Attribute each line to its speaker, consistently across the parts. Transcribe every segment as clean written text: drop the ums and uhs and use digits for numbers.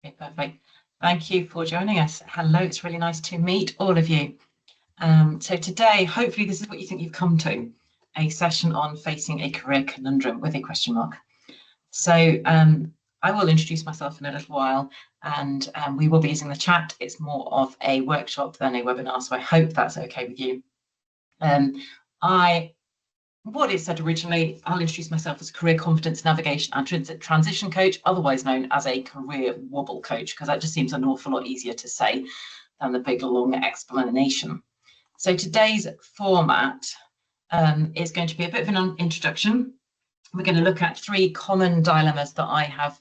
Speaker 1: Okay, perfect. Thank you for joining us. Hello, it's really nice to meet all of you. So today, hopefully this is what you think you've come to, a session on facing a career conundrum with a question mark. So I will introduce myself in a little while, and we will be using the chat. It's more of a workshop than a webinar, so I hope that's okay with you. What it said originally, I'll introduce myself as a career confidence, navigation and transition coach, otherwise known as a career wobble coach, because that just seems an awful lot easier to say than the big long explanation. So today's format is going to be a bit of an introduction. We're going to look at 3 common dilemmas that I have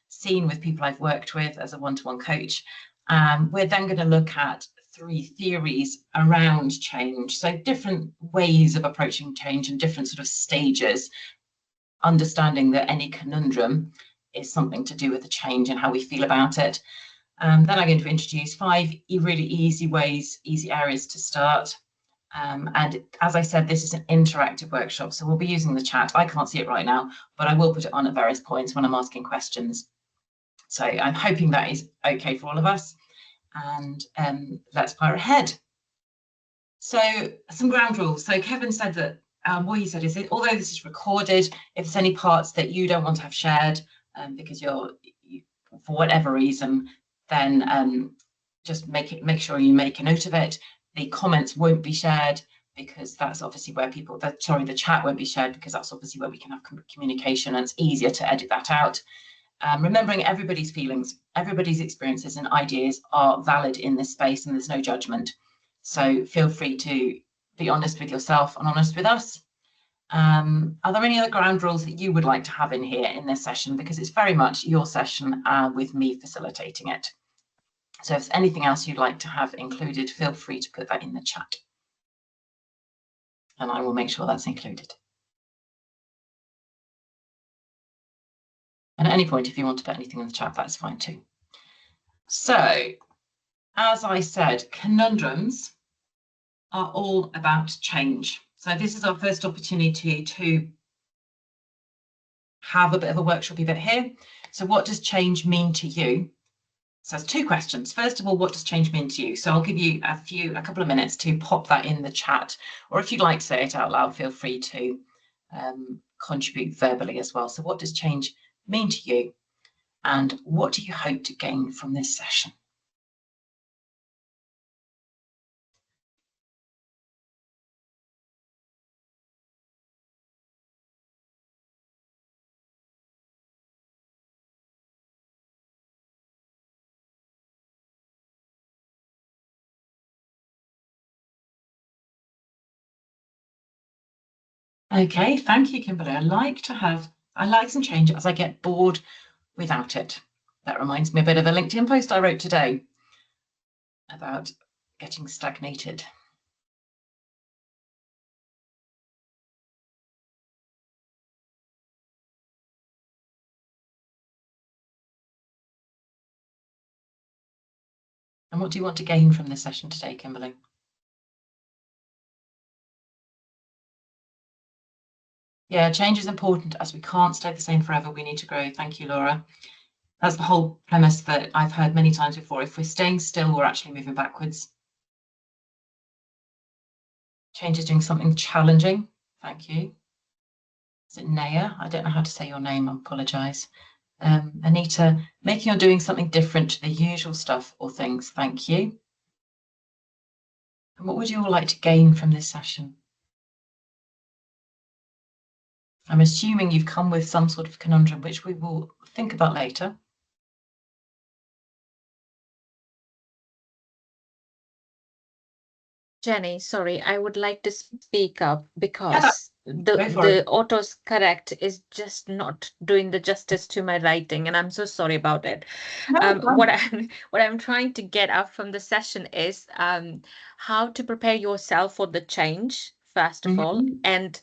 Speaker 1: seen with people I've worked with as a one-to-one coach. We're then going to look at 3 theories around change, so different ways of approaching change and different sort of stages, understanding that any conundrum is something to do with the change and how we feel about it. Then I'm going to introduce 5 really easy ways, easy areas to start. And as I said, this is an interactive workshop, so we'll be using the chat. I can't see it right now, but I will put it on at various points when I'm asking questions. So I'm hoping that is okay for all of us. And let's fire ahead. So some ground rules. So Kevin said that what he said is that although this is recorded, if there's any parts that you don't want to have shared because you for whatever reason, then just make sure you make a note of it. The comments won't be shared because that's obviously where the chat won't be shared because that's obviously where we can have communication, and it's easier to edit that out. Remembering everybody's feelings, everybody's experiences and ideas are valid in this space, and there's no judgment. So feel free to be honest with yourself and honest with us. Are there any other ground rules that you would like to have in here in this session? Because it's very much your session with me facilitating it. So if there's anything else you'd like to have included, feel free to put that in the chat. And I will make sure that's included. And at any point, if you want to put anything in the chat, that's fine too. So, as I said, conundrums are all about change. So this is our first opportunity to have a bit of a workshop bit here. So what does change mean to you? So there's 2 questions. First of all, what does change mean to you? So I'll give you a couple of minutes to pop that in the chat, or if you'd like to say it out loud, feel free to contribute verbally as well. So what does change mean to you? And what do you hope to gain from this session? Okay, thank you, Kimberly. I like some change as I get bored without it. That reminds me a bit of a LinkedIn post I wrote today about getting stagnated. And what do you want to gain from this session today, Kimberly? Yeah, change is important as we can't stay the same forever. We need to grow. Thank you, Laura. That's the whole premise that I've heard many times before. If we're staying still, we're actually moving backwards. Change is doing something challenging. Thank you. Is it Naya? I don't know how to say your name. I apologise. Anita, making or doing something different to the usual stuff or things. Thank you. And what would you all like to gain from this session? I'm assuming you've come with some sort of conundrum, which we will think about later.
Speaker 2: Jenny, sorry, I would like to speak up because the autocorrect is just not doing the justice to my writing, and I'm so sorry about it. What I'm trying to get out from the session is how to prepare yourself for the change, first of all, and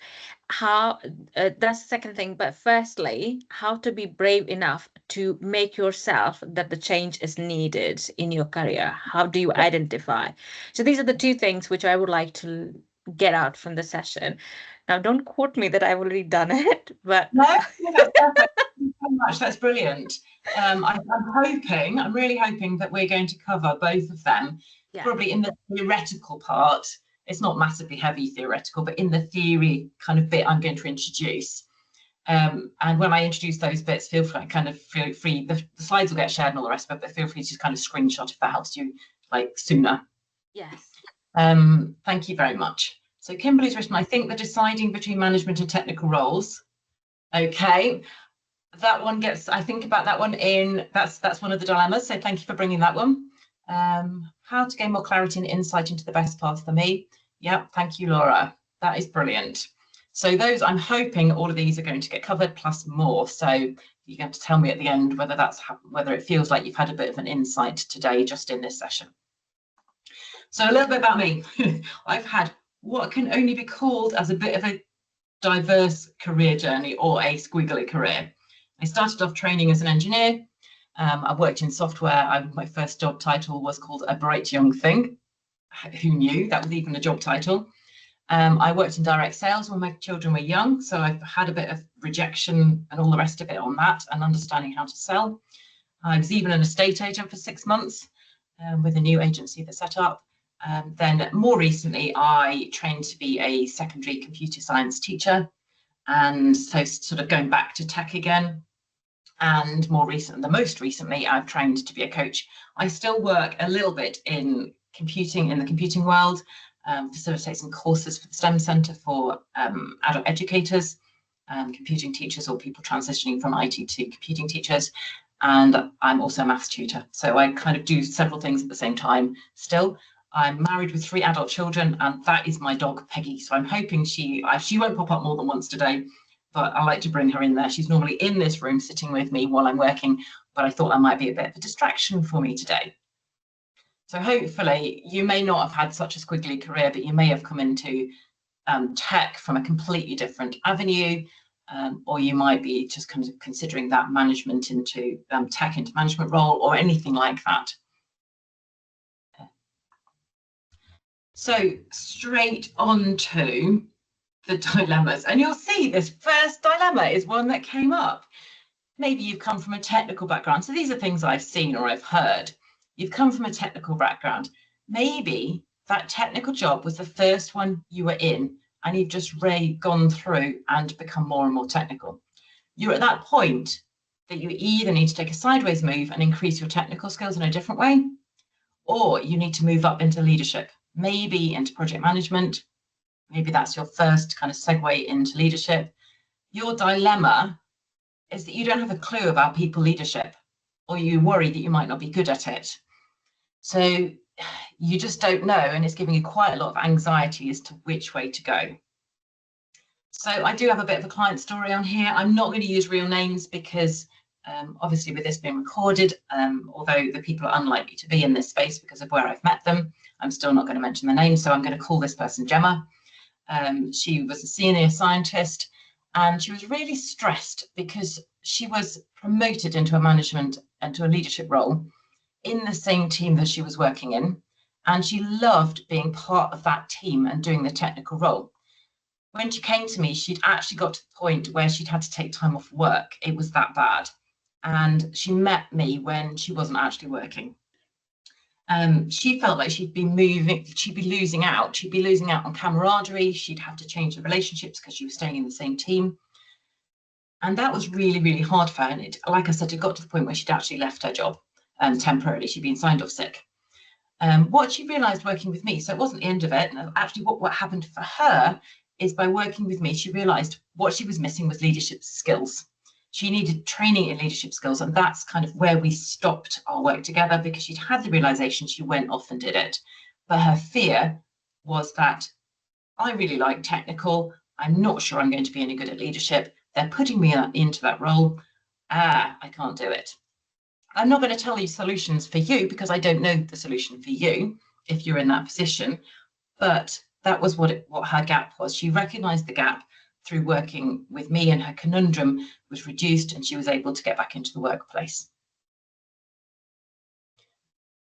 Speaker 2: how that's the second thing. But firstly, how to be brave enough to make yourself that the change is needed in your career. How do you identify? So these are the 2 things which I would like to get out from the session. Now, don't quote me that I've already done it, but
Speaker 1: no, you so much. That's brilliant. I'm really hoping that we're going to cover both of them, probably in the theoretical part. It's not massively heavy theoretical, but in the theory kind of bit I'm going to introduce. And when I introduce those bits, feel free, the slides will get shared and all the rest of it, but feel free to just kind of screenshot if that helps you like sooner.
Speaker 2: Yes.
Speaker 1: Thank you very much. So Kimberly's written, I think the deciding between management and technical roles. Okay, that one gets, I think about that one in, that's one of the dilemmas. So thank you for bringing that one. How to gain more clarity and insight into the best path for me. Yep, thank you, Laura. That is brilliant. So those, I'm hoping all of these are going to get covered plus more. So you're going to tell me at the end whether it feels like you've had a bit of an insight today just in this session. So a little bit about me. I've had what can only be called as a bit of a diverse career journey or a squiggly career. I started off training as an engineer. I worked in software. My first job title was called A Bright Young Thing. Who knew that was even a job title? I worked in direct sales when my children were young, so I've had a bit of rejection and all the rest of it on that and understanding how to sell. I was even an estate agent for 6 months with a new agency that set up. Then more recently, I trained to be a secondary computer science teacher, and so sort of going back to tech again. And the most recently, I've trained to be a coach. I still work a little bit in the computing world, facilitate some courses for the STEM Centre for adult educators, computing teachers, or people transitioning from IT to computing teachers. And I'm also a maths tutor. So I kind of do several things at the same time still. I'm married with 3 adult children, and that is my dog, Peggy. So I'm hoping she won't pop up more than once today, but I like to bring her in there. She's normally in this room sitting with me while I'm working, but I thought that might be a bit of a distraction for me today. So hopefully you may not have had such a squiggly career, but you may have come into tech from a completely different avenue, or you might be just kind of considering that management into tech into management role or anything like that. So straight on to the dilemmas, and you'll see this first dilemma is one that came up. Maybe you've come from a technical background. So these are things I've seen or I've heard. You've come from a technical background. Maybe that technical job was the first one you were in and you've just gone through and become more and more technical. You're at that point that you either need to take a sideways move and increase your technical skills in a different way, or you need to move up into leadership, maybe into project management. Maybe that's your first kind of segue into leadership. Your dilemma is that you don't have a clue about people leadership, or you worry that you might not be good at it. So you just don't know, and it's giving you quite a lot of anxiety as to which way to go. So I do have a bit of a client story on here. I'm not going to use real names because obviously with this being recorded, although the people are unlikely to be in this space because of where I've met them, I'm still not going to mention the name. So I'm going to call this person Gemma. She was a senior scientist, and she was really stressed because she was promoted into a leadership role in the same team that she was working in. And she loved being part of that team and doing the technical role. When she came to me, she'd actually got to the point where she'd had to take time off work. It was that bad. And she met me when she wasn't actually working. She felt like she'd be losing out. She'd be losing out on camaraderie. She'd have to change the relationships because she was staying in the same team. And that was really, really hard for her. And like I said, it got to the point where she'd actually left her job temporarily. She'd been signed off sick. What she realized working with me, so it wasn't the end of it. Actually, what happened for her is by working with me, she realized what she was missing was leadership skills. She needed training in leadership skills, and that's kind of where we stopped our work together, because she'd had the realization. She went off and did it. But her fear was that I really like technical. I'm not sure I'm going to be any good at leadership. They're putting me into that role. I can't do it. I'm not going to tell you solutions for you because I don't know the solution for you if you're in that position. But that was what her gap was. She recognized the gap through working with me, and her conundrum was reduced and she was able to get back into the workplace.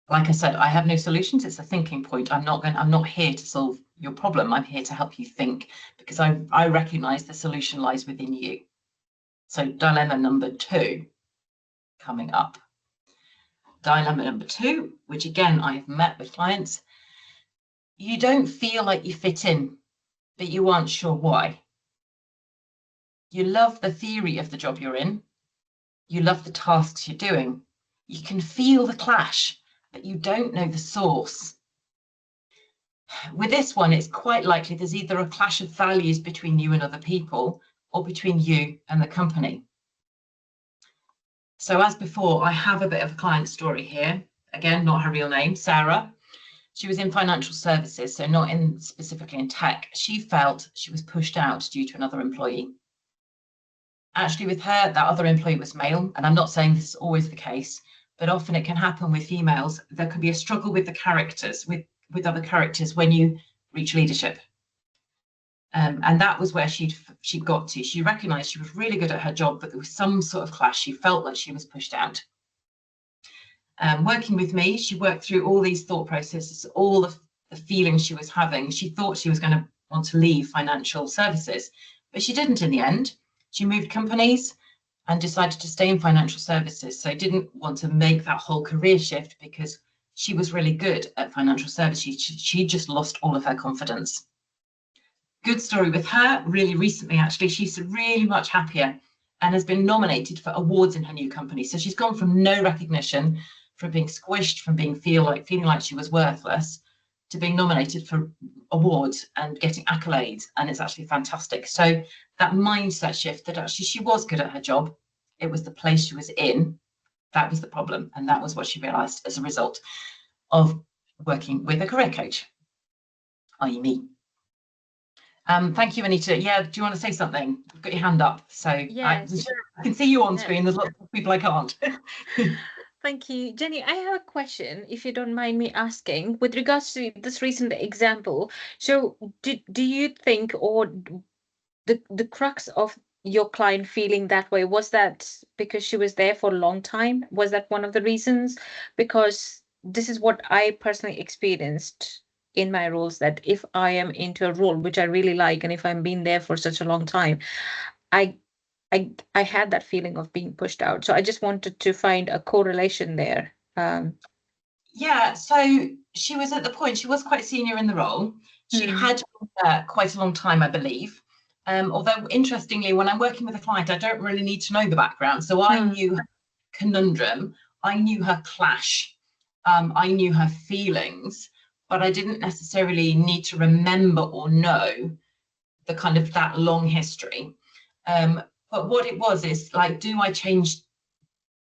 Speaker 1: Like I said, I have no solutions. It's a thinking point. I'm not here to solve your problem. I'm here to help you think, because I recognize the solution lies within you. So dilemma number 2 coming up. Dilemma number 2, which again, I've met with clients. You don't feel like you fit in, but you aren't sure why. You love the theory of the job you're in. You love the tasks you're doing. You can feel the clash, but you don't know the source. With this one, it's quite likely there's either a clash of values between you and other people or between you and the company. So as before, I have a bit of a client story here. Again, not her real name, Sarah. She was in financial services, so not specifically in tech. She felt she was pushed out due to another employee. Actually, with her, that other employee was male, and I'm not saying this is always the case, but often it can happen with females. There could be a struggle with the characters, with other characters when you reach leadership. And that was where she got to. She recognised she was really good at her job, but there was some sort of clash. She felt like she was pushed out. Working with me, she worked through all these thought processes, all of the feelings she was having. She thought she was going to want to leave financial services, but she didn't in the end. She moved companies and decided to stay in financial services. So didn't want to make that whole career shift because she was really good at financial services. She just lost all of her confidence. Good story with her, really recently, actually. She's really much happier and has been nominated for awards in her new company. So she's gone from no recognition, from being squished, from feeling like she was worthless, to being nominated for awards and getting accolades. And it's actually fantastic. So that mindset shift that actually she was good at her job, it was the place she was in, that was the problem. And that was what she realized as a result of working with a career coach, i.e. me. Thank you, Anita. Yeah, do you want to say something? You've got your hand up. So
Speaker 2: yes.
Speaker 1: I can see you on screen. There's lots of people I can't.
Speaker 2: Thank you, Jenny. I have a question, if you don't mind me asking, with regards to this recent example. So do you think, or the crux of your client feeling that way, was that because she was there for a long time? Was that one of the reasons? Because this is what I personally experienced in my roles, that if I am into a role which I really like, and if I'm been there for such a long time, I had that feeling of being pushed out. So I just wanted to find a correlation there.
Speaker 1: Yeah, so she was at the point, she was quite senior in the role. She had quite a long time, I believe. Although interestingly, when I'm working with a client, I don't really need to know the background. So I knew her conundrum, I knew her clash, I knew her feelings, but I didn't necessarily need to remember or know the kind of that long history. But what it was is like, do I change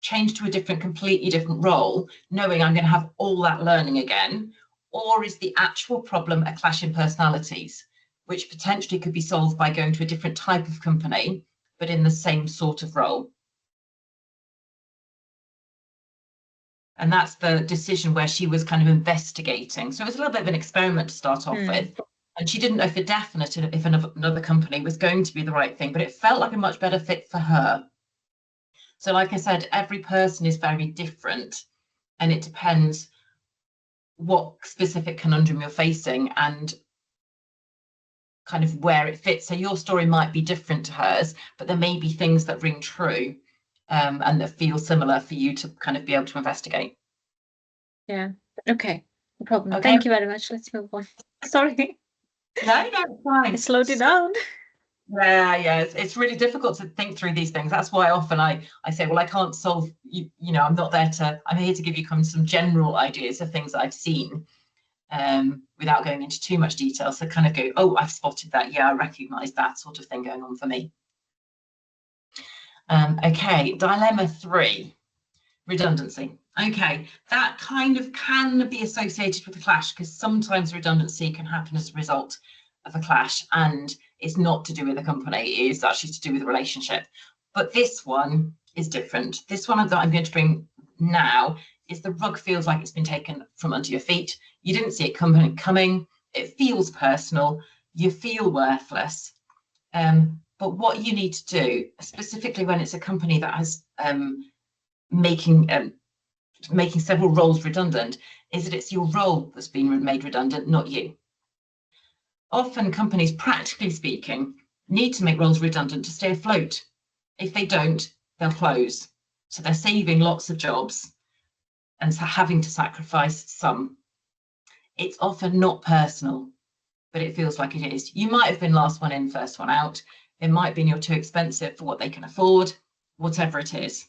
Speaker 1: to a completely different role, knowing I'm going to have all that learning again? Or is the actual problem a clash in personalities, which potentially could be solved by going to a different type of company, but in the same sort of role? And that's the decision where she was kind of investigating. So it was a little bit of an experiment to start off with. And she didn't know for definite if another company was going to be the right thing, but it felt like a much better fit for her. So like I said, every person is very different, and it depends what specific conundrum you're facing and kind of where it fits. So your story might be different to hers, but there may be things that ring true and that feel similar for you to kind of be able to investigate.
Speaker 2: Yeah. Okay. No problem. Okay. Thank you very much. Let's move on. Sorry.
Speaker 1: No, it's fine.
Speaker 2: I slowed it down.
Speaker 1: Yeah, it's really difficult to think through these things. That's why often I say, well, I can't solve, you know, I'm here to give you some general ideas of things that I've seen without going into too much detail. So kind of go, oh, I've spotted that. Yeah, I recognize that sort of thing going on for me. Okay, dilemma 3, redundancy. Okay, that kind of can be associated with a clash, because sometimes redundancy can happen as a result of a clash, and it's not to do with the company, it is actually to do with the relationship. But this one is different. This one that I'm going to bring now is the rug feels like it's been taken from under your feet. You didn't see it coming. It feels personal. You feel worthless. But what you need to do, specifically when it's a company that has making several roles redundant, is that it's your role that's been made redundant, not you. Often companies, practically speaking, need to make roles redundant to stay afloat. If they don't, they'll close. So they're saving lots of jobs and having to sacrifice some. It's often not personal, but it feels like it is. You might have been last one in, first one out. It might be you're too expensive for what they can afford, whatever it is.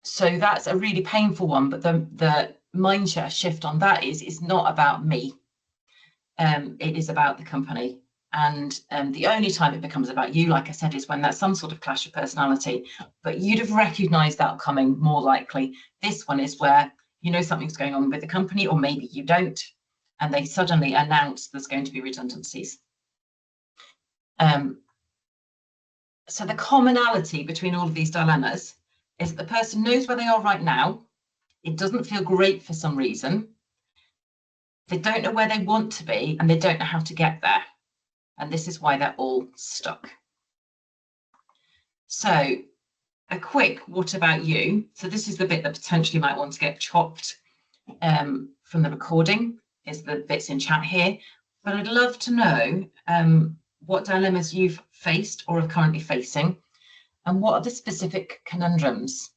Speaker 1: So that's a really painful one, but the mindset shift on that is it's not about me. It is about the company. And the only time it becomes about you, like I said, is when there's some sort of clash of personality, but you'd have recognized that coming more likely. This one is where you know something's going on with the company, or maybe you don't, and they suddenly announce there's going to be redundancies. So the commonality between all of these dilemmas is that the person knows where they are right now. It doesn't feel great for some reason. They don't know where they want to be, and they don't know how to get there. And this is why they're all stuck. So a quick what about you? So this is the bit that potentially might want to get chopped from the recording, is the bits in chat here. But I'd love to know what dilemmas you've faced or are currently facing, and what are the specific conundrums.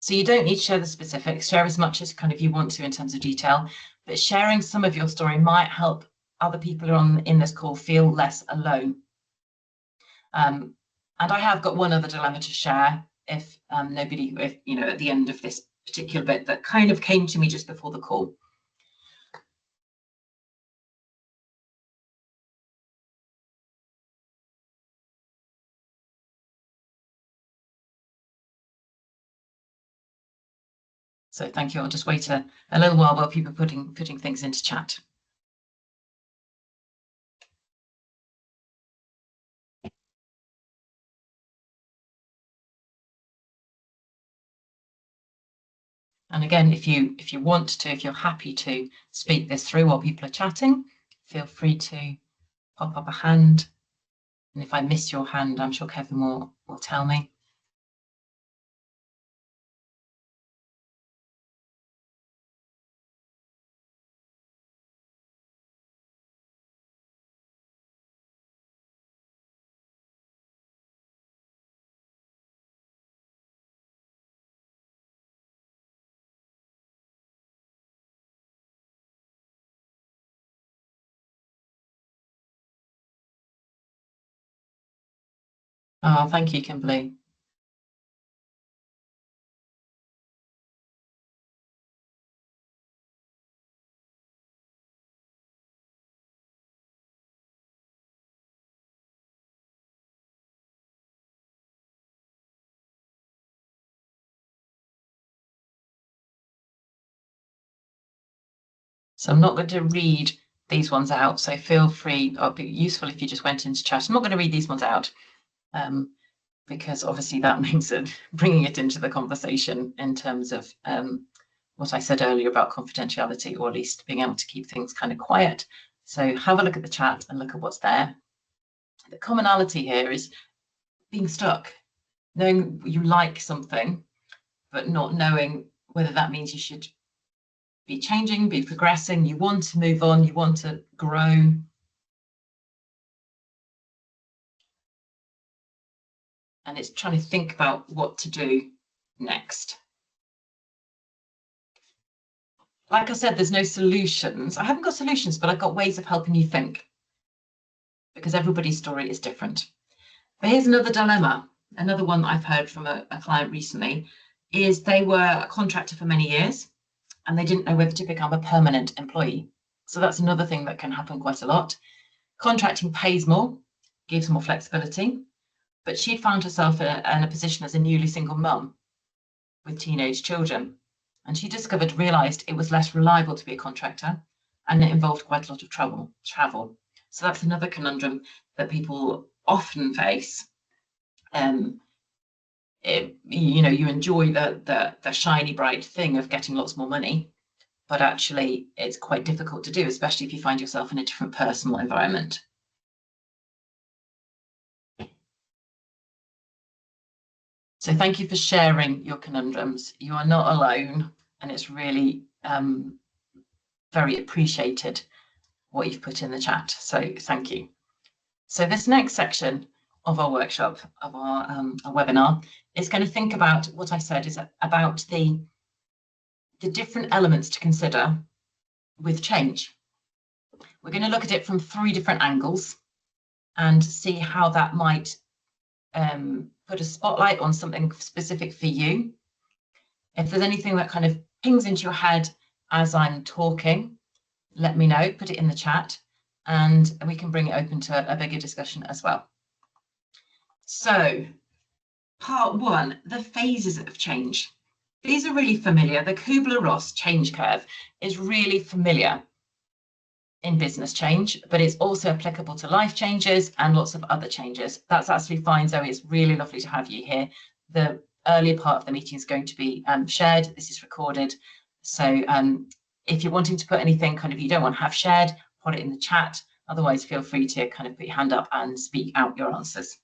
Speaker 1: So you don't need to share the specifics, share as much as kind of you want to in terms of detail, but sharing some of your story might help other people who are in this call feel less alone. And I have got one other dilemma to share if you know, at the end of this particular bit that kind of came to me just before the call. So thank you. I'll just wait a little while people are putting things into chat. And again, if you want to, if you're happy to speak this through while people are chatting, feel free to pop up a hand. And if I miss your hand, I'm sure Kevin will tell me. Oh, thank you, Kimberly. So I'm not going to read these ones out, so feel free. It'll be useful if you just went into chat. I'm not going to read these ones out because obviously that means that bringing it into the conversation in terms of what I said earlier about confidentiality, or at least being able to keep things kind of quiet. So have a look at the chat and look at what's there. The commonality here is being stuck, knowing you like something, but not knowing whether that means you should be changing, be progressing, you want to move on, you want to grow. And it's trying to think about what to do next. Like I said, there's no solutions. I haven't got solutions, but I've got ways of helping you think, because everybody's story is different. But here's another dilemma. Another one that I've heard from a client recently is they were a contractor for many years and they didn't know whether to become a permanent employee. So that's another thing that can happen quite a lot. Contracting pays more, gives more flexibility, but she'd found herself in a position as a newly single mum with teenage children. And she realized it was less reliable to be a contractor, and it involved quite a lot of travel. So that's another conundrum that people often face. You enjoy the shiny, bright thing of getting lots more money, but actually it's quite difficult to do, especially if you find yourself in a different personal environment. So thank you for sharing your conundrums. You are not alone, and it's really very appreciated what you've put in the chat. So thank you. So this next section of our workshop, of our webinar, is going to think about what I said is about the different elements to consider with change. We're going to look at it from 3 different angles and see how that might put a spotlight on something specific for you. If there's anything that kind of pings into your head as I'm talking, let me know, put it in the chat, and we can bring it open to a bigger discussion as well. So, part 1, the phases of change. These are really familiar. The Kubler-Ross change curve is really familiar in business change, but it's also applicable to life changes and lots of other changes. That's absolutely fine, Zoe. It's really lovely to have you here. The earlier part of the meeting is going to be shared. This is recorded. So if you're wanting to put anything kind of you don't want to have shared, put it in the chat. Otherwise, feel free to kind of put your hand up and speak out your answers.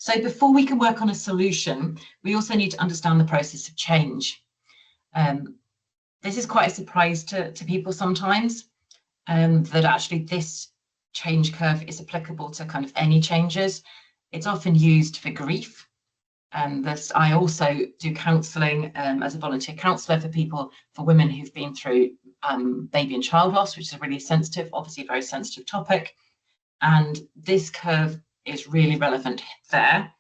Speaker 1: So before we can work on a solution, we also need to understand the process of change. This is quite a surprise to people sometimes, that actually this change curve is applicable to kind of any changes. It's often used for grief. I also do counselling as a volunteer counsellor for people, for women who've been through baby and child loss, which is a really sensitive, obviously very sensitive topic. And this curve is really relevant there.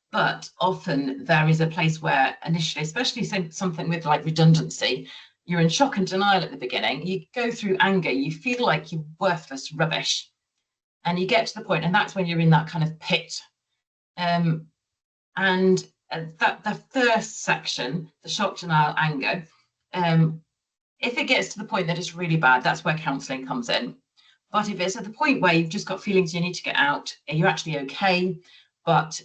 Speaker 1: But often there is a place where initially, especially something with like redundancy, you're in shock and denial at the beginning, you go through anger, you feel like you're worthless rubbish. And you get to the point, and that's when you're in that kind of pit. And the first section, the shock, denial, anger, if it gets to the point that it's really bad, that's where counselling comes in. But if it's at the point where you've just got feelings you need to get out, and you're actually okay, but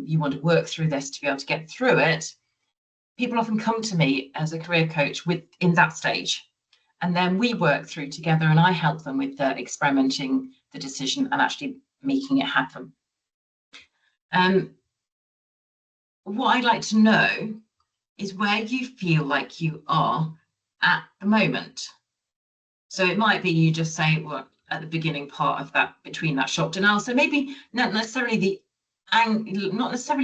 Speaker 1: you want to work through this to be able to get through it, people often come to me as a career coach in that stage. And then we work through together, and I help them with experimenting the decision and actually making it happen. What I'd like to know is where you feel like you are at the moment. So it might be you just say, well, at the beginning part of that, between that shock denial. So maybe not necessarily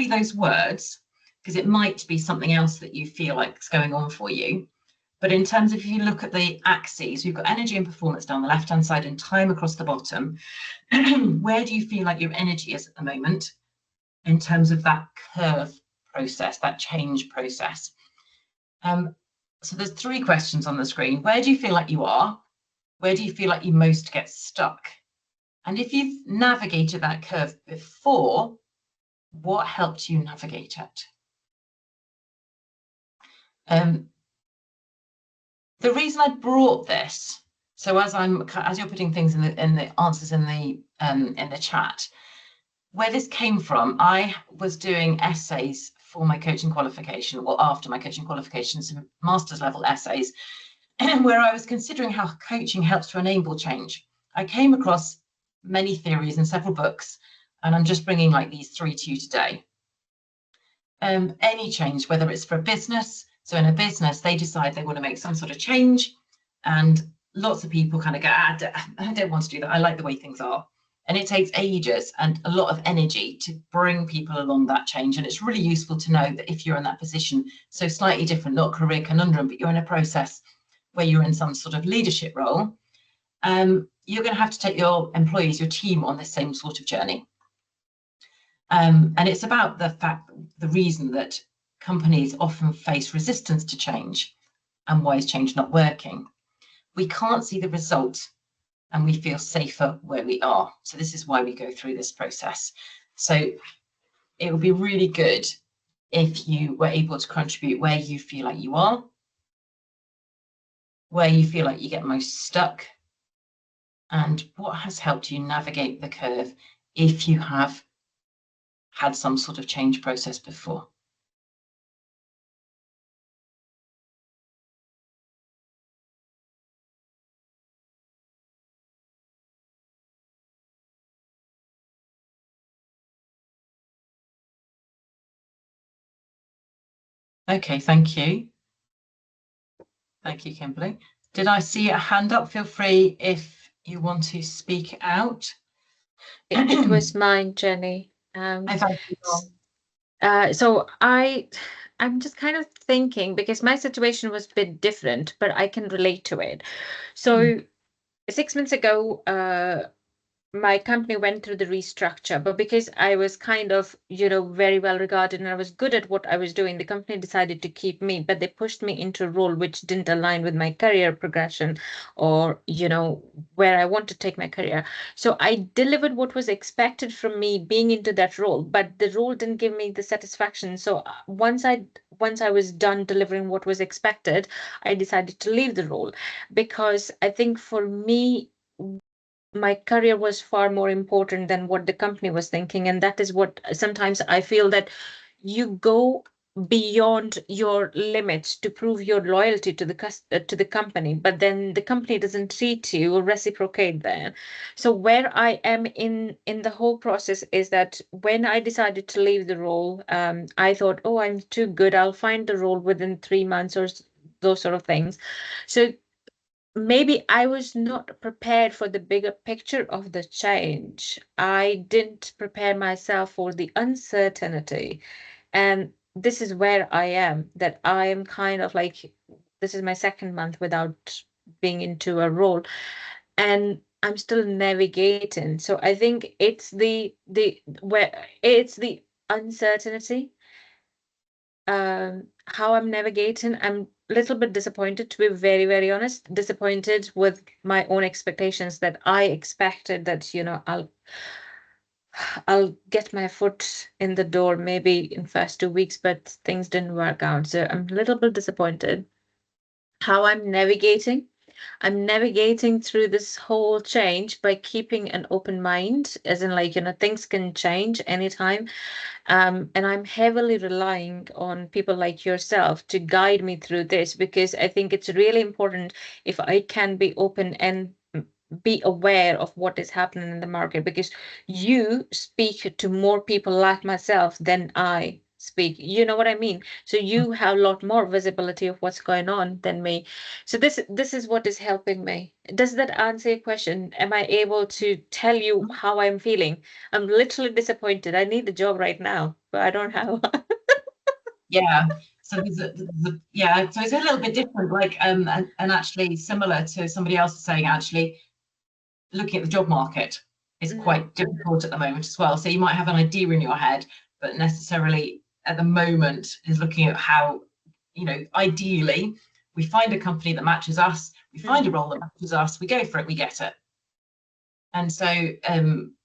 Speaker 1: those words, because it might be something else that you feel like is going on for you. But in terms of, if you look at the axes, we've got energy and performance down the left-hand side and time across the bottom. Where do you feel like your energy is at the moment in terms of that curve process, that change process? So there's 3 questions on the screen. Where do you feel like you are? Where do you feel like you most get stuck? And if you've navigated that curve before, what helped you navigate it? The reason I brought this, so as you're putting things in the answers in the chat, where this came from, I was doing essays for my coaching qualification, or after my coaching qualification, some master's level essays, where I was considering how coaching helps to enable change. I came across many theories in several books, and I'm just bringing like these 3 to you today. Any change, whether it's for a business. So in a business, they decide they want to make some sort of change, and lots of people kind of go, I don't want to do that. I like the way things are. And it takes ages and a lot of energy to bring people along that change. And it's really useful to know that if you're in that position, so slightly different, not career conundrum, but you're in a process where you're in some sort of leadership role, you're going to have to take your employees, your team, on the same sort of journey. And it's about the reason that companies often face resistance to change, and why is change not working? We can't see the result, and we feel safer where we are. So this is why we go through this process. So it would be really good if you were able to contribute where you feel like you are, where you feel like you get most stuck, and what has helped you navigate the curve if you have had some sort of change process before. Okay, thank you. Thank you, Kimberly. Did I see a hand up? Feel free if you want to speak out.
Speaker 2: It was mine, Jenny. So I'm just kind of thinking, because my situation was a bit different, but I can relate to it. So 6 months ago, my company went through the restructure, but because I was kind of, very well regarded and I was good at what I was doing, the company decided to keep me, but they pushed me into a role which didn't align with my career progression or, where I want to take my career. So I delivered what was expected from me being into that role, but the role didn't give me the satisfaction. So once I was done delivering what was expected, I decided to leave the role, because I think for me, my career was far more important than what the company was thinking. And that is what sometimes I feel, that you go beyond your limits to prove your loyalty to the company, but then the company doesn't treat you or reciprocate there. So where I am in the whole process is that when I decided to leave the role, I thought, oh, I'm too good, I'll find the role within 3 months or those sort of things. So maybe I was not prepared for the bigger picture of the change. I didn't prepare myself for the uncertainty. And this is where I am, that I am kind of like, this is my second month without being into a role, and I'm still navigating. So I think it's the uncertainty, how I'm navigating. I'm a little bit disappointed, to be very, very honest, disappointed with my own expectations, that I expected that, I'll get my foot in the door maybe in first 2 weeks, but things didn't work out. So I'm a little bit disappointed. How I'm navigating through this whole change by keeping an open mind, as in, like, things can change anytime. And I'm heavily relying on people like yourself to guide me through this, because I think it's really important if I can be open and be aware of what is happening in the market, because you speak to more people like myself than I speak. You know what I mean? So you have a lot more visibility of what's going on than me. So this is what is helping me. Does that answer your question? Am I able to tell you how I'm feeling? I'm literally disappointed. I need a job right now, but I don't have one.
Speaker 1: Yeah. So so it's a little bit different, like, and actually similar to somebody else saying, actually, looking at the job market is quite difficult at the moment as well. So you might have an idea in your head, but necessarily at the moment is looking at how, ideally we find a company that matches us, we find a role that matches us, we go for it, we get it. And so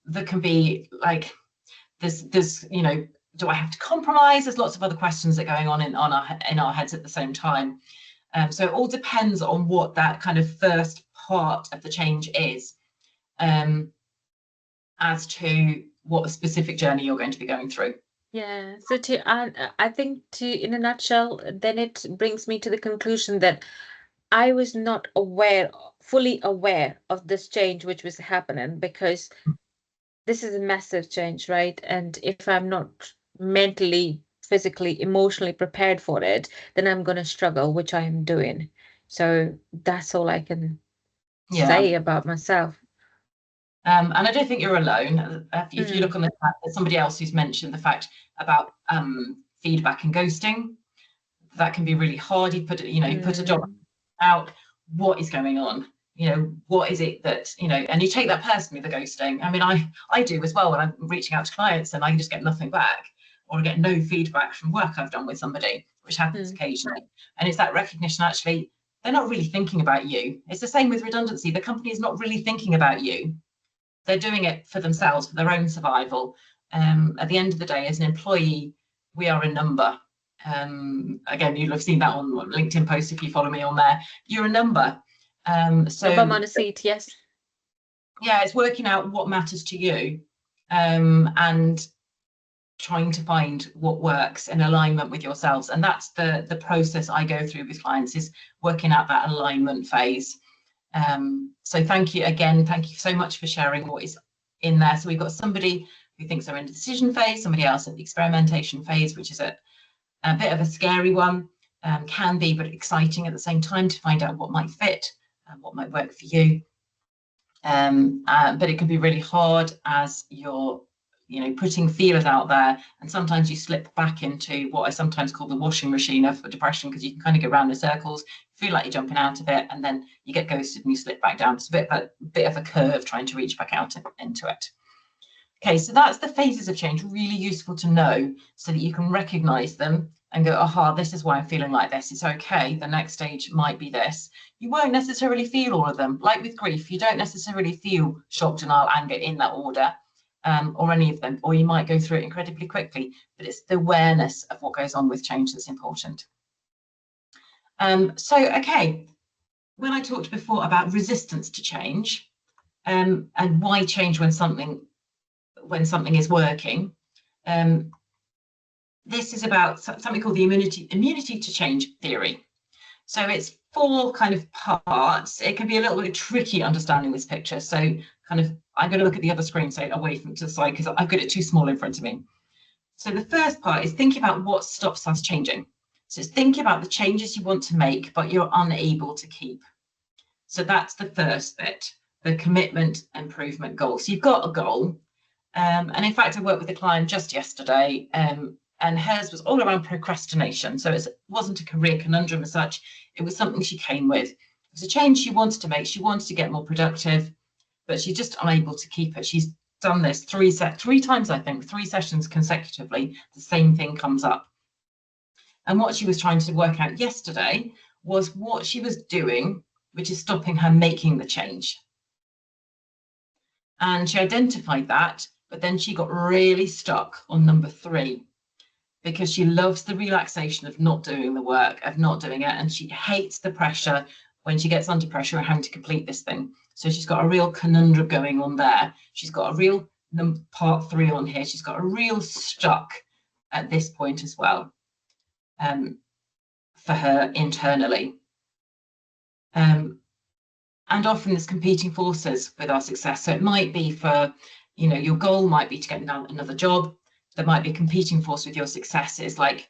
Speaker 1: there can be like this, do I have to compromise? There's lots of other questions that are going on in our heads at the same time. So it all depends on what that kind of first part of the change is, as to what specific journey you're going to be going through.
Speaker 2: Yeah. So I think in a nutshell, then it brings me to the conclusion that I was not fully aware of this change which was happening, because this is a massive change, right? And if I'm not mentally, physically, emotionally prepared for it, then I'm going to struggle, which I am doing. So that's all I can say about myself.
Speaker 1: And I don't think you're alone. If you look on the chat, there's somebody else who's mentioned the fact about feedback and ghosting. That can be really hard. You put a job out. What is going on? What is it that, and you take that personally, the ghosting. I mean, I do as well when I'm reaching out to clients and I can just get nothing back, or get no feedback from work I've done with somebody, which happens occasionally. And it's that recognition, actually, they're not really thinking about you. It's the same with redundancy. The company is not really thinking about you. They're doing it for themselves, for their own survival. At the end of the day, as an employee, we are a number. Again, you'll have seen that on LinkedIn post if you follow me on there. You're a number. So
Speaker 2: I'm on a seat, yes.
Speaker 1: Yeah, it's working out what matters to you, and trying to find what works in alignment with yourselves. And that's the process I go through with clients, is working out that alignment phase. So thank you again. Thank you so much for sharing what is in there. So we've got somebody who thinks they're in the decision phase, somebody else at the experimentation phase, which is a bit of a scary one, can be, but exciting at the same time to find out what might fit and what might work for you. But it can be really hard as you're putting feelers out there, and sometimes you slip back into what I sometimes call the washing machine of depression, because you can kind of go around in circles, feel like you're jumping out of it, and then you get ghosted and you slip back down. It's a bit of a curve trying to reach back out into it. Okay, so that's the phases of change, really useful to know so that you can recognize them and go, aha, this is why I'm feeling like this. It's okay. The next stage might be this. You won't necessarily feel all of them. Like with grief, you don't necessarily feel shock, denial, anger in that order, or any of them, or you might go through it incredibly quickly, but it's the awareness of what goes on with change that's important. Okay, when I talked before about resistance to change, and why change when something is working, this is about something called the immunity to change theory. So it's 4 kind of parts. It can be a little bit tricky understanding this picture. So I'm going to look at the other screen, so away from to the side, because I've got it too small in front of me. So the first part is thinking about what stops us changing. So it's thinking about the changes you want to make, but you're unable to keep. So that's the first bit, the commitment improvement goal. So you've got a goal. And in fact, I worked with a client just yesterday, and hers was all around procrastination. So it wasn't a career conundrum as such. It was something she came with. It was a change she wanted to make. She wanted to get more productive, but she's just unable to keep it. She's done this three times, I think, 3 sessions consecutively. The same thing comes up. And what she was trying to work out yesterday was what she was doing, which is stopping her making the change. And she identified that, but then she got really stuck on number 3, because she loves the relaxation of not doing the work, of not doing it, and she hates the pressure when she gets under pressure and having to complete this thing. So she's got a real conundrum going on there. She's got a real part 3 on here. She's got a real stuck at this point as well, for her internally. And often there's competing forces with our success. So it might be for, your goal might be to get another job. There might be a competing force with your successes, like,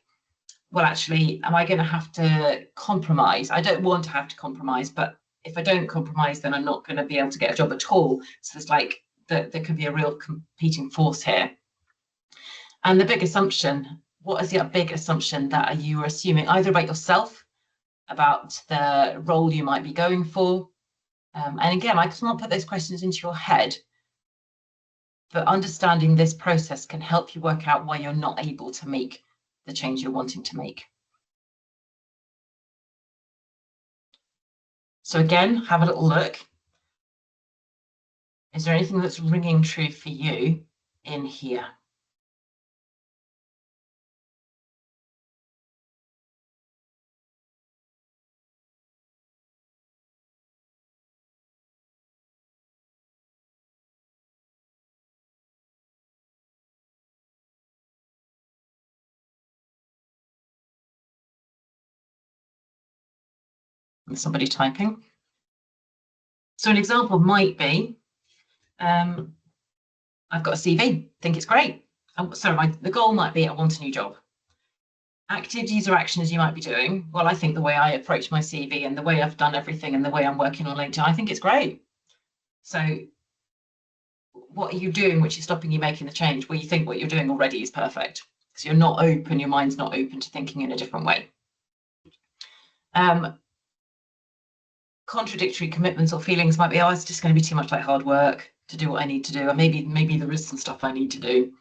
Speaker 1: well, actually, am I going to have to compromise? I don't want to have to compromise, but if I don't compromise, then I'm not going to be able to get a job at all. So it's like there could be a real competing force here. And the big assumption, what is the big assumption that you are assuming, either about yourself, about the role you might be going for? And again, I can't put those questions into your head, but understanding this process can help you work out why you're not able to make the change you're wanting to make. So again, have a little look. Is there anything that's ringing true for you in here? And somebody typing. So an example might be, I've got a CV, think it's great. The goal might be I want a new job. Activities or actions you might be doing. Well, I think the way I approach my CV and the way I've done everything and the way I'm working on LinkedIn, I think it's great. So what are you doing which is stopping you making the change? Well, you think what you're doing already is perfect. So you're not open, your mind's not open to thinking in a different way. Contradictory commitments or feelings might be, oh, it's just going to be too much like hard work to do what I need to do, or maybe there is some stuff I need to do.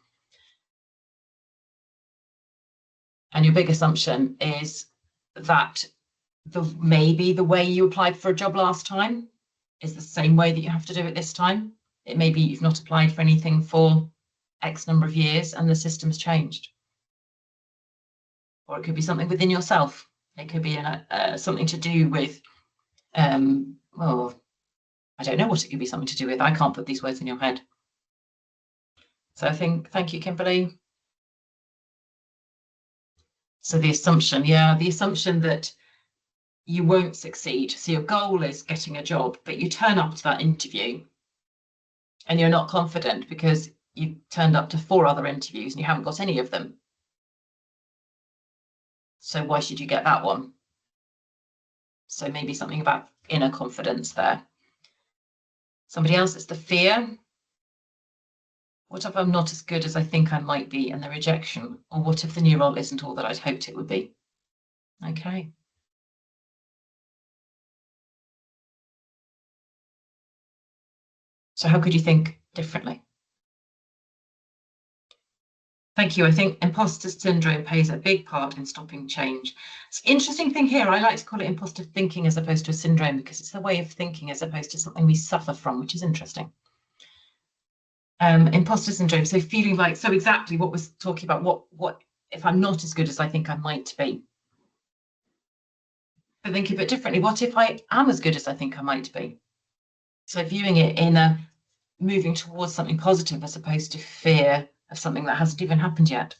Speaker 1: And your big assumption is that maybe the way you applied for a job last time is the same way that you have to do it this time. It may be you've not applied for anything for X number of years and the system's changed. Or it could be something within yourself. It could be something to do with, well, I don't know what it could be something to do with. I can't put these words in your head. So thank you, Kimberly. So the assumption that you won't succeed. So your goal is getting a job, but you turn up to that interview and you're not confident because you turned up to 4 other interviews and you haven't got any of them. So why should you get that one? So maybe something about inner confidence there. Somebody else, it's the fear. What if I'm not as good as I think I might be, and the rejection? Or what if the new role isn't all that I'd hoped it would be? Okay. So how could you think differently? Thank you. I think imposter syndrome plays a big part in stopping change. It's an interesting thing here. I like to call it imposter thinking as opposed to a syndrome, because it's a way of thinking as opposed to something we suffer from, which is interesting. Imposter syndrome, so feeling like, so exactly what we're talking about, what if I'm not as good as I think I might be? But think a bit differently, what if I am as good as I think I might be? So viewing it in a moving towards something positive as opposed to fear of something that hasn't even happened yet.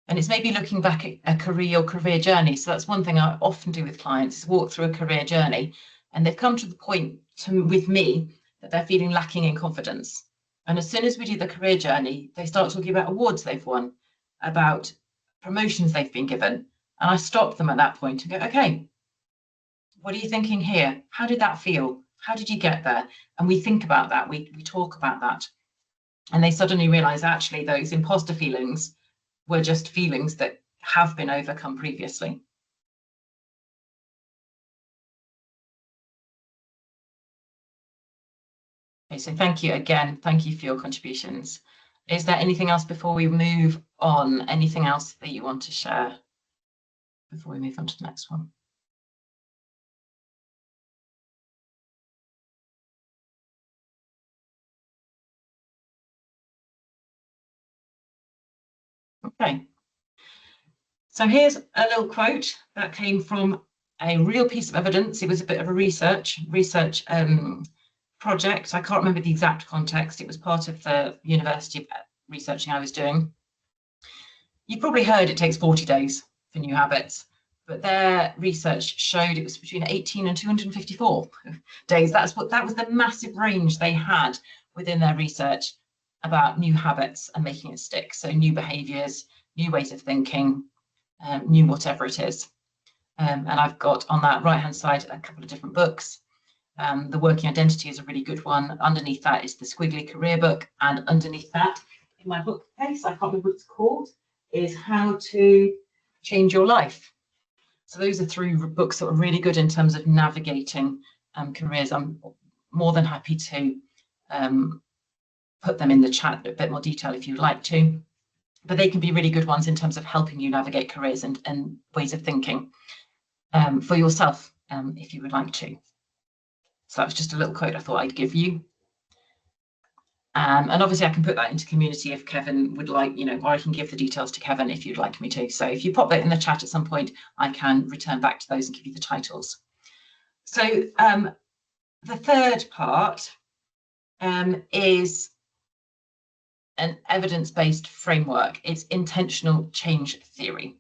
Speaker 1: And it's maybe looking back at a career journey. So that's one thing I often do with clients, is walk through a career journey, and they've come to the point with me that they're feeling lacking in confidence. And as soon as we do the career journey, they start talking about awards they've won, about promotions they've been given. And I stop them at that point and go, okay, what are you thinking here? How did that feel? How did you get there? And we think about that, we talk about that. And they suddenly realize actually those imposter feelings were just feelings that have been overcome previously. Okay, so thank you again. Thank you for your contributions. Is there anything else before we move on? Anything else that you want to share before we move on to the next one? Okay. So here's a little quote that came from a real piece of evidence. It was a bit of a research project. I can't remember the exact context. It was part of the university researching I was doing. You've probably heard it takes 40 days for new habits, but their research showed it was between 18 and 254 days. That was the massive range they had within their research about new habits and making it stick. So new behaviors, new ways of thinking, new whatever it is. And I've got on that right-hand side a couple of different books. The Working Identity is a really good one. Underneath that is the Squiggly Career book. And underneath that, in my bookcase, I can't remember what it's called, is How to Change Your Life. So those are 3 books that are really good in terms of navigating careers. I'm more than happy to put them in the chat in a bit more detail if you'd like to. But they can be really good ones in terms of helping you navigate careers and ways of thinking for yourself, if you would like to. So that was just a little quote I thought I'd give you. And obviously I can put that into community if Kevin would like, or I can give the details to Kevin if you'd like me to. So if you pop that in the chat at some point, I can return back to those and give you the titles. So the third part is an evidence-based framework. It's intentional change theory,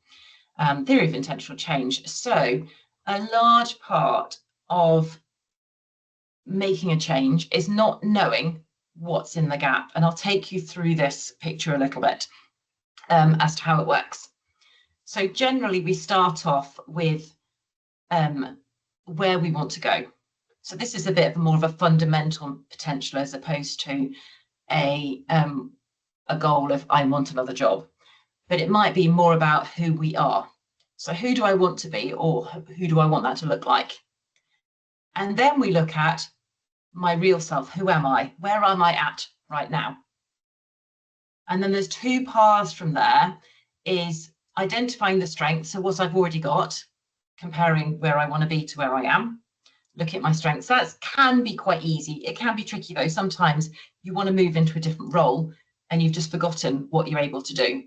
Speaker 1: theory of intentional change. So a large part of making a change is not knowing what's in the gap. And I'll take you through this picture a little bit as to how it works. So generally we start off with where we want to go. So this is a bit more of a fundamental potential as opposed to a goal of I want another job, but it might be more about who we are. So who do I want to be, or who do I want that to look like? And then we look at my real self. Who am I? Where am I at right now? And then there's 2 paths from there, is identifying the strengths, so what I've already got, comparing where I want to be to where I am, look at my strengths. That can be quite easy. It can be tricky though. Sometimes you want to move into a different role and you've just forgotten what you're able to do.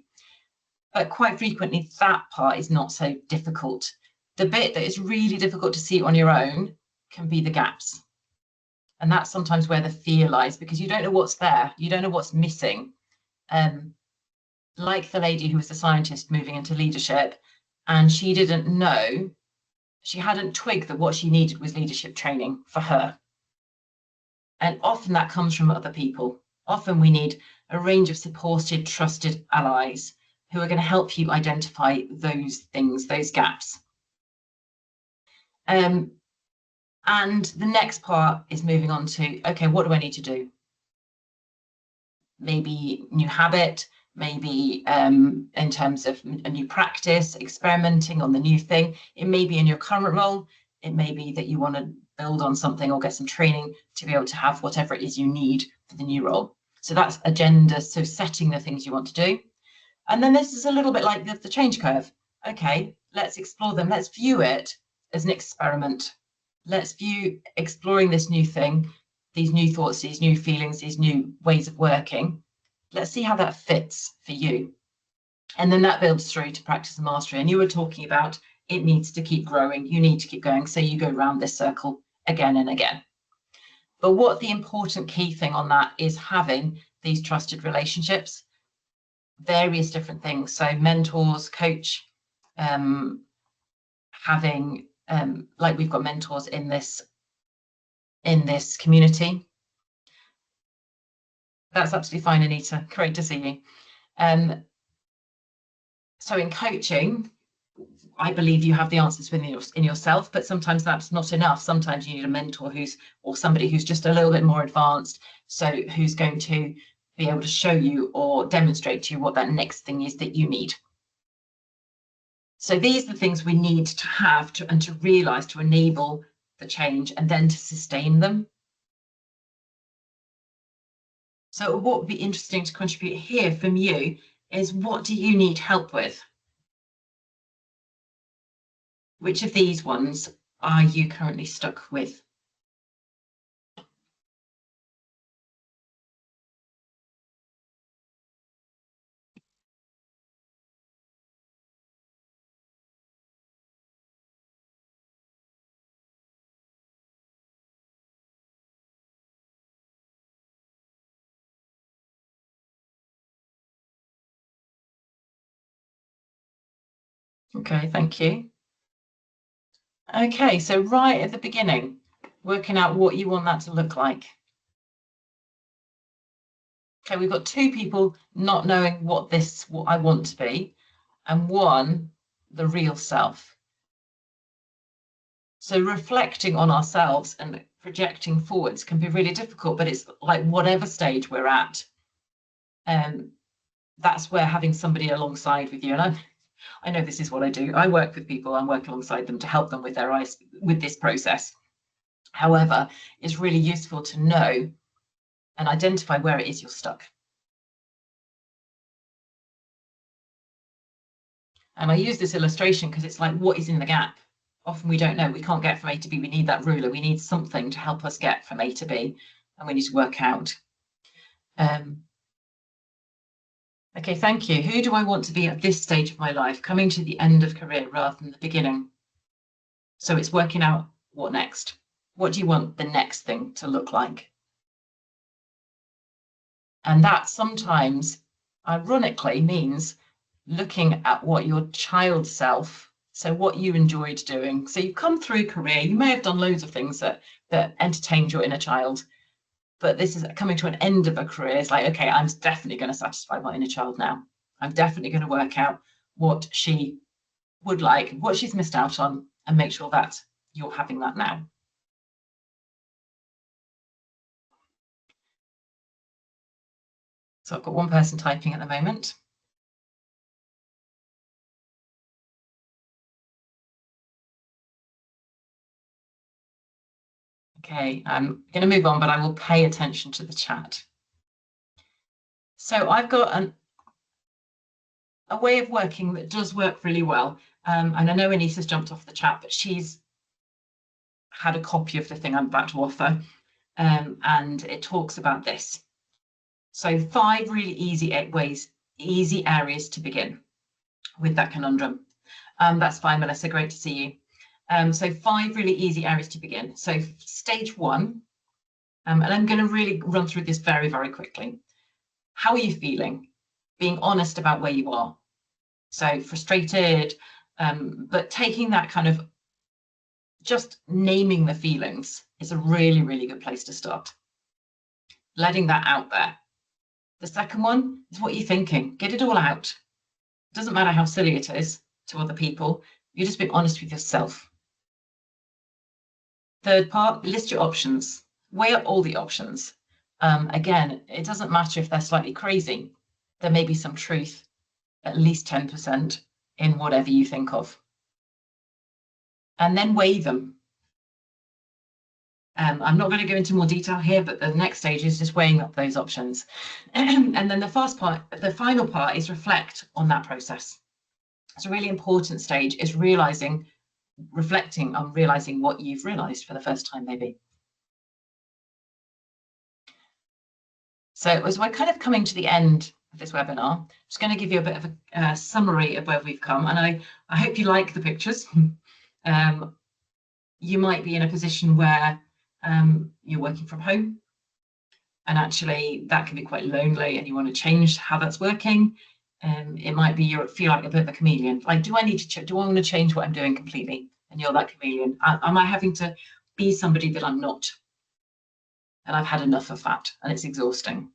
Speaker 1: But quite frequently that part is not so difficult. The bit that is really difficult to see on your own can be the gaps. And that's sometimes where the fear lies, because you don't know what's there. You don't know what's missing. Like the lady who was the scientist moving into leadership, and she didn't know, she hadn't twigged that what she needed was leadership training for her. And often that comes from other people. Often we need a range of supported, trusted allies who are going to help you identify those things, those gaps. And the next part is moving on to, okay, what do I need to do? Maybe new habit, maybe in terms of a new practice, experimenting on the new thing. It may be in your current role. It may be that you want to build on something or get some training to be able to have whatever it is you need for the new role. So that's agenda, so setting the things you want to do. And then this is a little bit like the change curve. Okay, let's explore them. Let's view it as an experiment. Let's view exploring this new thing, these new thoughts, these new feelings, these new ways of working. Let's see how that fits for you. And then that builds through to practice and mastery. And you were talking about it needs to keep growing. You need to keep going. So you go around this circle again and again. But what the important key thing on that is having these trusted relationships, various different things. So mentors, coach, having like we've got mentors in this community. That's absolutely fine, Anita. Great to see you. So in coaching, I believe you have the answers in yourself, but sometimes that's not enough. Sometimes you need a mentor or somebody who's just a little bit more advanced, so who's going to be able to show you or demonstrate to you what that next thing is that you need. So these are the things we need to have and to realize to enable the change and then to sustain them. So what would be interesting to contribute here from you is, what do you need help with? Which of these ones are you currently stuck with? Okay, thank you. Okay, so right at the beginning, working out what you want that to look like. Okay, we've got two people not knowing what I want to be, and one, the real self. So reflecting on ourselves and projecting forwards can be really difficult, but it's like whatever stage we're at, that's where having somebody alongside with you. And I know this is what I do. I work with people and work alongside them to help them with this process. However, it's really useful to know and identify where it is you're stuck. And I use this illustration because it's like, what is in the gap? Often we don't know. We can't get from A to B. We need that ruler. We need something to help us get from A to B, and we need to work out. Okay, thank you. Who do I want to be at this stage of my life, coming to the end of career rather than the beginning? So it's working out what next. What do you want the next thing to look like? And that sometimes, ironically, means looking at what your child self, so what you enjoyed doing. So you've come through career, you may have done loads of things that entertained your inner child, but this is coming to an end of a career. It's like, okay, I'm definitely going to satisfy my inner child now. I'm definitely going to work out what she would like, what she's missed out on, and make sure that you're having that now. So I've got one person typing at the moment. Okay, I'm going to move on, but I will pay attention to the chat. So I've got a way of working that does work really well. And I know Anissa's jumped off the chat, but she's had a copy of the thing I'm about to offer. And it talks about this. So 5 really easy areas to begin with that conundrum. That's fine, Melissa, great to see you. So 5 really easy areas to begin. So stage 1, and I'm going to really run through this very, very quickly. How are you feeling? Being honest about where you are. So frustrated, but taking that kind of, just naming the feelings is a really, really good place to start. Letting that out there. The second one is what you're thinking. Get it all out. It doesn't matter how silly it is to other people. You're just being honest with yourself. Third part, list your options. Weigh up all the options. Again, it doesn't matter if they're slightly crazy. There may be some truth, at least 10%, in whatever you think of. And then weigh them. I'm not going to go into more detail here, but the next stage is just weighing up those options. And then the final part is reflect on that process. It's a really important stage, is reflecting on realizing what you've realized for the first time, maybe. So as we're kind of coming to the end of this webinar, I'm just going to give you a bit of a summary of where we've come. And I hope you like the pictures. You might be in a position where you're working from home, and actually that can be quite lonely, and you want to change how that's working. It might be you feel like a bit of a chameleon. Like, do I want to change what I'm doing completely? And you're that chameleon. Am I having to be somebody that I'm not? And I've had enough of that, and it's exhausting.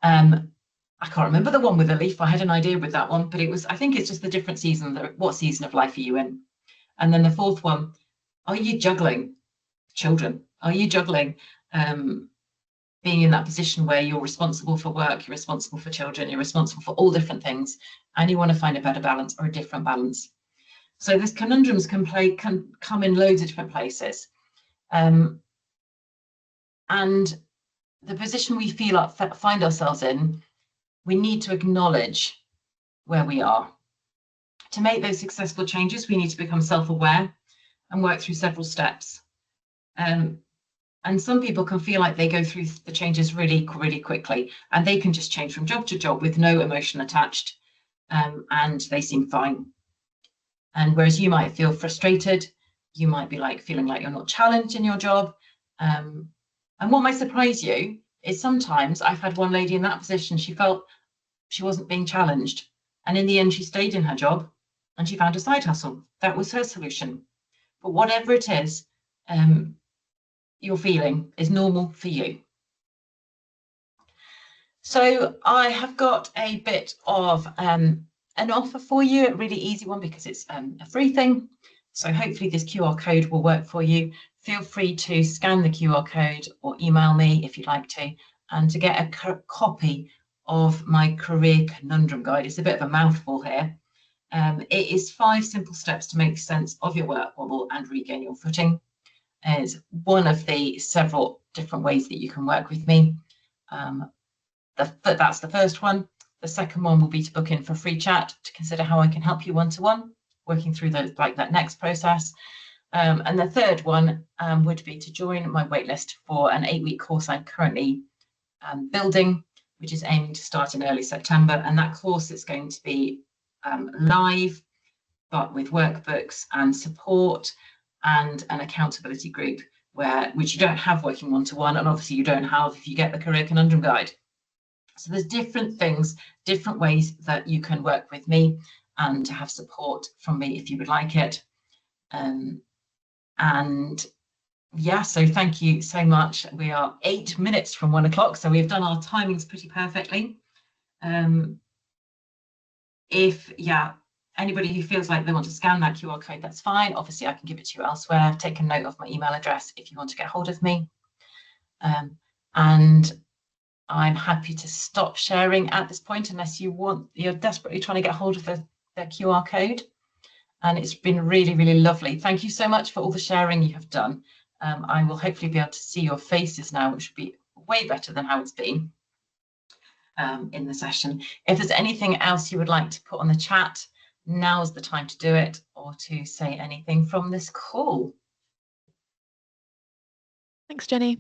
Speaker 1: I can't remember the one with the leaf. I had an idea with that one, but I think it's just the different season. What season of life are you in? And then the fourth one, are you juggling children? Are you juggling being in that position where you're responsible for work, you're responsible for children, you're responsible for all different things, and you want to find a better balance or a different balance? So these conundrums can come in loads of different places. And the position we find ourselves in, we need to acknowledge where we are. To make those successful changes, we need to become self-aware and work through several steps. And some people can feel like they go through the changes really, really quickly, and they can just change from job to job with no emotion attached, and they seem fine. And whereas you might feel frustrated, you might be feeling like you're not challenged in your job. And what might surprise you is sometimes I've had one lady in that position, she felt she wasn't being challenged. And in the end, she stayed in her job and she found a side hustle. That was her solution. But whatever it is, you're feeling is normal for you. So I have got a bit of an offer for you, a really easy one because it's a free thing. So hopefully this QR code will work for you. Feel free to scan the QR code or email me if you'd like to, and to get a copy of my career conundrum guide. It's a bit of a mouthful here. It is 5 simple steps to make sense of your work wobble and regain your footing. It's one of the several different ways that you can work with me. That's the first one. The second one will be to book in for a free chat to consider how I can help you one-to-one, working through that next process. And the third one would be to join my waitlist for an 8-week course I'm currently building, which is aiming to start in early September. And that course is going to be live, but with workbooks and support and an accountability group, which you don't have working one-to-one, and obviously you don't have if you get the Career Conundrum Guide. So there's different things, different ways that you can work with me and to have support from me if you would like it. And yeah, so thank you so much. We are 8 minutes from 1 o'clock, so we've done our timings pretty perfectly. Anybody who feels like they want to scan that QR code, that's fine. Obviously, I can give it to you elsewhere. Take a note of my email address if you want to get hold of me. And I'm happy to stop sharing at this point unless you're desperately trying to get hold of the QR code. And it's been really, really lovely. Thank you so much for all the sharing you have done. I will hopefully be able to see your faces now, which will be way better than how it's been in the session. If there's anything else you would like to put on the chat, now's the time to do it, or to say anything from this call.
Speaker 3: Thanks, Jenny.